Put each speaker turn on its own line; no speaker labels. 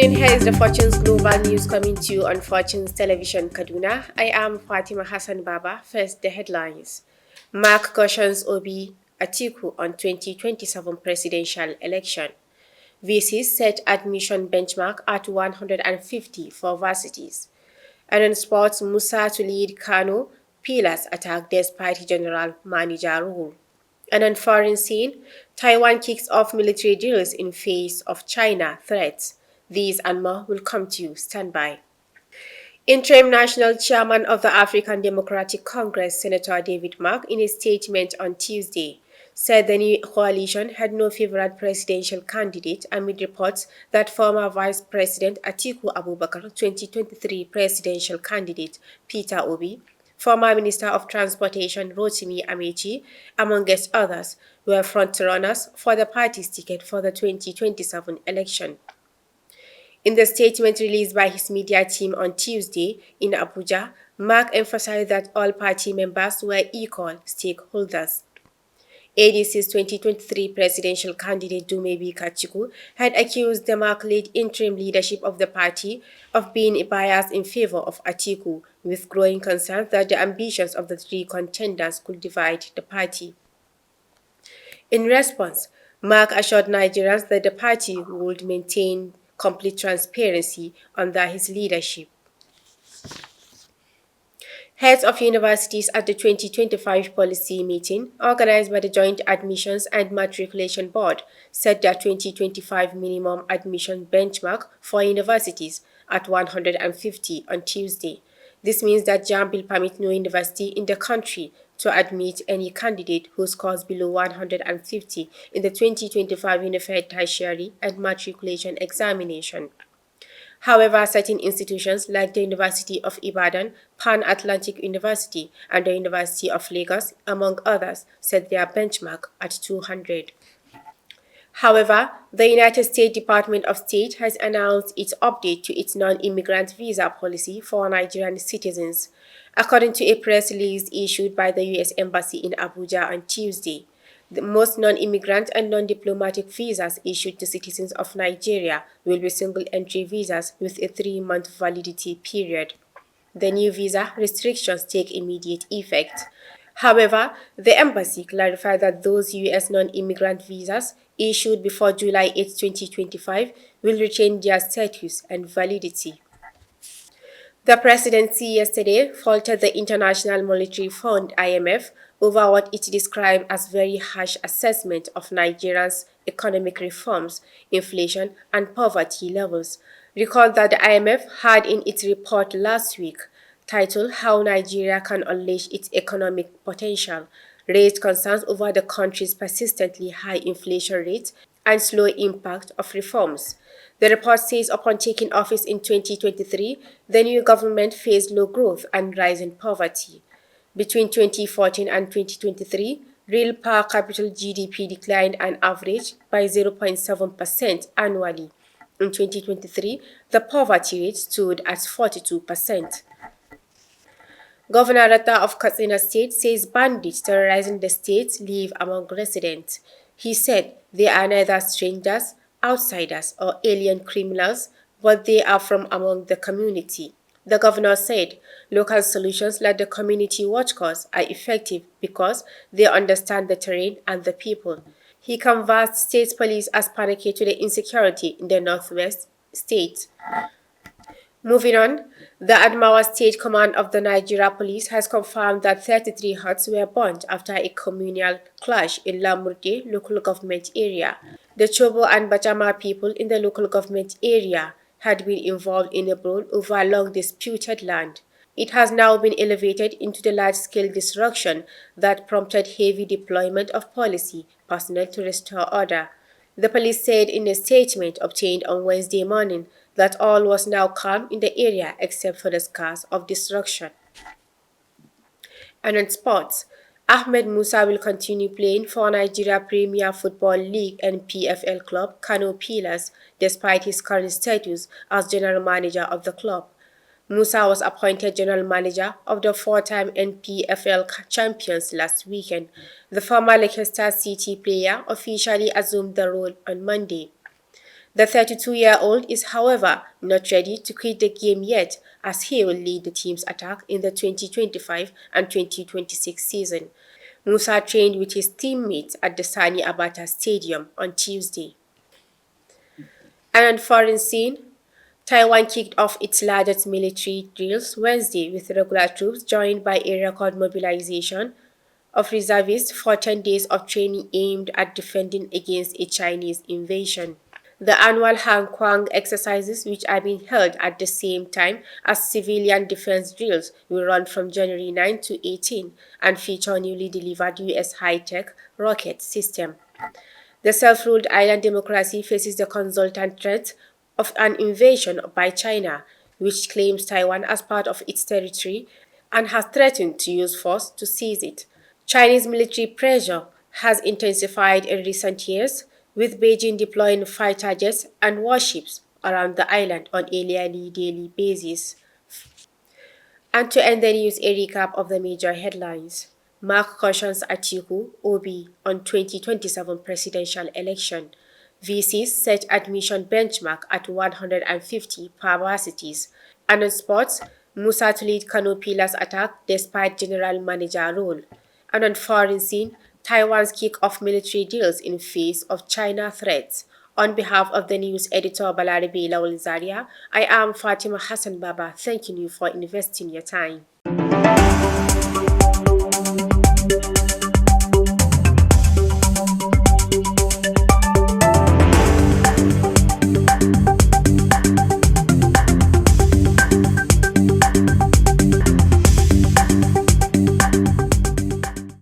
evening. Here is the Fortune's Global News coming to you on Fortune's Television Kaduna. I am Fatima Hassan Baba. First, the headlines. Mark cautions Obi Atiku on 2027 presidential election. VCs set admission benchmark at 150 for varsities. And in sports, Musa to lead Kano, Pillars attack despite general manager rule. And on foreign scene, Taiwan kicks off military drills in face of China threats. These and more will come to you. Stand by. Interim National Chairman of the African Democratic Congress, Senator David Mark, in a statement on Tuesday, said the new coalition had no favored presidential candidate amid reports that former Vice President Atiku Abubakar, 2023 presidential candidate Peter Obi, former Minister of Transportation Rotimi Amechi, amongst others, were front-runners for the party's ticket for the 2027 election. In the statement released by his media team on Tuesday in Abuja, Mark emphasized that all party members were equal stakeholders. ADC's 2023 presidential candidate Dumebi Kachiku had accused the Mark-led interim leadership of the party of being biased in favor of Atiku, with growing concerns that the ambitions of the three contenders could divide the party. In response, Mark assured Nigerians that the party would maintain complete transparency under his leadership. Heads of universities at the 2025 policy meeting, organized by the Joint Admissions and Matriculation Board, set their 2025 minimum admission benchmark for universities at 150 on Tuesday. This means that JAMB will permit no university in the country to admit any candidate who scores below 150 in the 2025 Unified Tertiary and Matriculation Examination. However, certain institutions like the University of Ibadan, Pan Atlantic University, and the University of Lagos, among others, set their benchmark at 200. However, the United States Department of State has announced its update to its non-immigrant visa policy for Nigerian citizens, according to a press release issued by the U.S. Embassy in Abuja on Tuesday. The most non-immigrant and non-diplomatic visas issued to citizens of Nigeria will be single-entry visas with a 3-month validity period. The new visa restrictions take immediate effect. However, the embassy clarified that those U.S. non-immigrant visas issued before July 8, 2025 will retain their status and validity. The presidency yesterday faulted the International Monetary Fund (IMF) over what it described as very harsh assessment of Nigeria's economic reforms, inflation, and poverty levels. Recall that the IMF had in its report last week, titled How Nigeria Can Unleash Its Economic Potential, raised concerns over the country's persistently high inflation rate and slow impact of reforms. The report says upon taking office in 2023, the new government faced low growth and rising poverty. Between 2014 and 2023, real per capita GDP declined an average by 0.7% annually. In 2023, the poverty rate stood at 42%. Governor Ratta of Katsina State says bandits terrorizing the state live among residents. He said they are neither strangers, outsiders, or alien criminals, but they are from among the community. The governor said local solutions like the community watch course are effective because they understand the terrain and the people. He canvassed state police as panic to the insecurity in the northwest state. Moving on, the Adamawa State Command of the Nigeria Police has confirmed that 33 huts were burnt after a communal clash in Lamurde local government area. The Chobo and Bachama people in the local government area had been involved in a brawl over long disputed land. It has now been elevated into the large-scale destruction that prompted heavy deployment of police personnel to restore order. The police said in a statement obtained on Wednesday morning that all was now calm in the area except for the scars of destruction. And in sports, Ahmed Musa will continue playing for Nigeria Premier Football League and PFL club Kano Pillars despite his current status as general manager of the club. Musa was appointed general manager of the four-time NPFL champions last weekend. The former Leicester City player officially assumed the role on Monday. The 32-year-old is, however, not ready to quit the game yet, as he will lead the team's attack in the 2025 and 2026 season. Musa trained with his teammates at the Sani Abata Stadium on Tuesday. And on foreign scene, Taiwan kicked off its largest military drills Wednesday with regular troops joined by a record mobilization of reservists for 10 days of training aimed at defending against a Chinese invasion. The annual Han Kuang exercises, which are being held at the same time as civilian defense drills, will run from January 9 to 18 and feature newly delivered US high-tech rocket system. The self-ruled island democracy faces the consultant threat of an invasion by China, which claims Taiwan as part of its territory and has threatened to use force to seize it. Chinese military pressure has intensified in recent years, with Beijing deploying fighter jets and warships around the island on a nearly daily basis. And to end the news, a recap of the major headlines. Mark cautions Atiku, Obi on 2027 presidential election. VCs set admission benchmark at 150 per varsities. And on sports, Musa to lead Kano Pillars attack despite general manager role. And on foreign scene, Taiwan's kick-off military deals in face of China threats. On behalf of the news editor Balaribe Lawal Zaria, I am Fatima Hassan Baba, thanking you for investing your time.